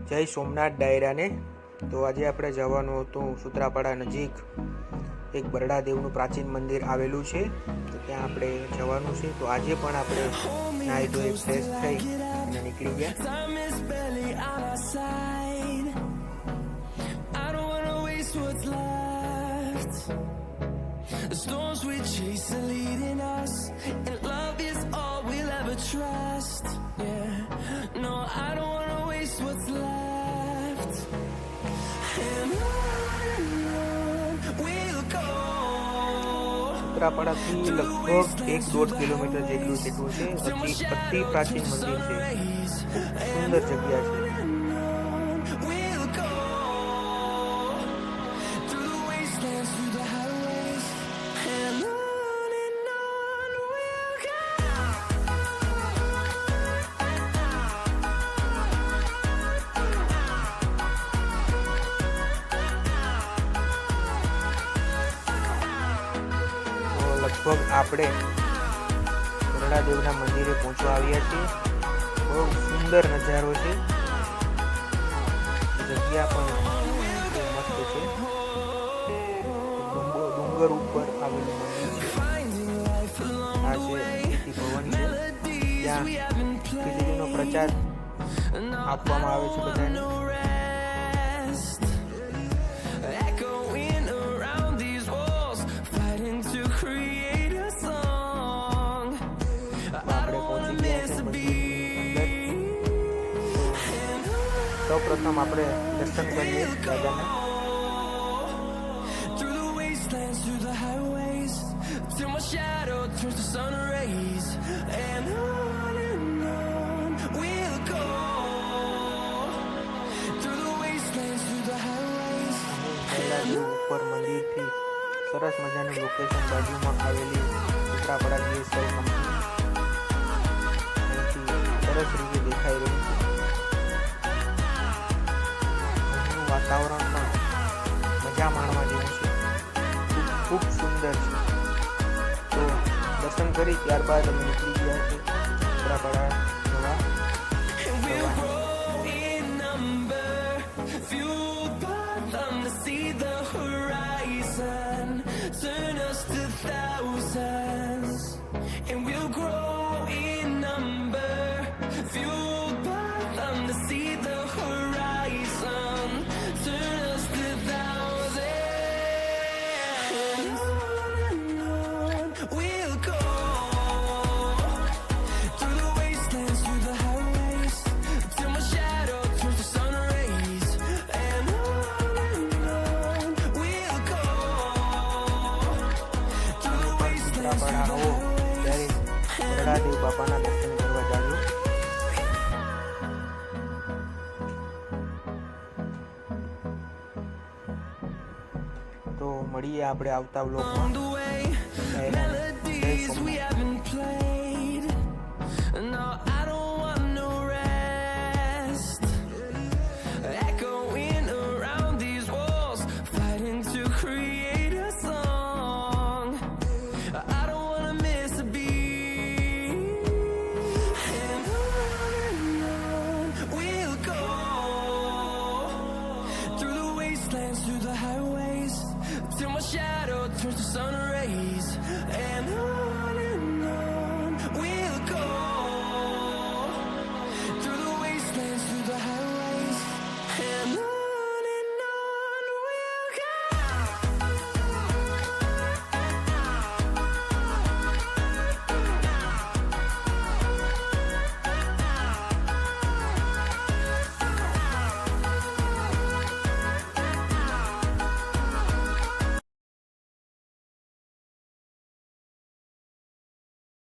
જય સોમનાથ ડાયરાને. તો આજે આપણે જવાનું હતું સૂત્રાપાડા નજીક એક બરડા દેવનું પ્રાચીન મંદિર આવેલું છે, તો ત્યાં આપણે જવાનું છે. તો આજે પણ આપણે નાહી ધોઈ ફ્રેશ થઈ અને નીકળી ગયા. The storms we chase are leading us, and love is all we'll ever trust. Yeah, no, I don't wanna waste what's left. And on we'll go. સૂત્રાપાડાથી લગભગ 1-1.5 કિલોમીટર જેટલું છે. અતિ પ્રાચીન મંદિર છે, સુંદર જગ્યા છે. We'll go through the wastelands, through the highways, and on we'll go. તો લગભગ આપણે બરડા દેવના મંદિરે પહોંચવા આવ્યા છીએ. બહુ સુંદર નજારો છે, જગ્યા પણ બહુ મસ્ત છે. ડુંગર ઉપર આવેલું મંદિર છે. આ છે અતિથિ ભવન છે, ત્યાં ખીચડીનો પ્રચાર આપવામાં આવે છે બધાને. Echoing around these walls, fighting to create a song. આપણે પહોંચી ગયા છે મંદિરની અંદર. સૌપ્રથમ આપણે દર્શન કરીએ દાદાના. Through the wastelands, through the highways, till my shadow turns to sun rays, and on we'll go. Through the wastelands, through the highways. બરડા દેવ ઉપર મંદિરથી સરસ મજાનું લોકેશન, બાજુમાં આવેલી સૂત્રાપાડા DSL કંપની અહીંથી સરસ રીતે દેખાઈ રહ્યું છે. અહીંનું વાતાવરણ પણ મજા માણવા જેવું છે, ખૂબ સુંદર છે. તો દર્શન કરી ત્યારબાદ અમે નીકળી ગયા છે સૂત્રાપાડા જવા. We'll grow in number, fueled by them to see the horizon, turn us to thousands. And we'll grow in number, fueled by them to see the horizon, turn us to thousands. And on we'll go. Through the wastelands, through the highways, till my shadow turns to sun rays, and on we'll go. Through the wastelands, Sutrapada through the આવો highways. ત્યારે બરડા દેવ બાપાના દર્શન કરવા જાજો. તો મળીએ આપણે આવતા On બ્લોગમાં. the way, જય melodies we Somnath. haven't played. No, I don't want no rest. Echoing around these walls, fighting to create a song. I don't wanna miss a beat. And on we'll go. Through the wastelands, through the highways, till my shadow turns to sun rays, and on we'll go.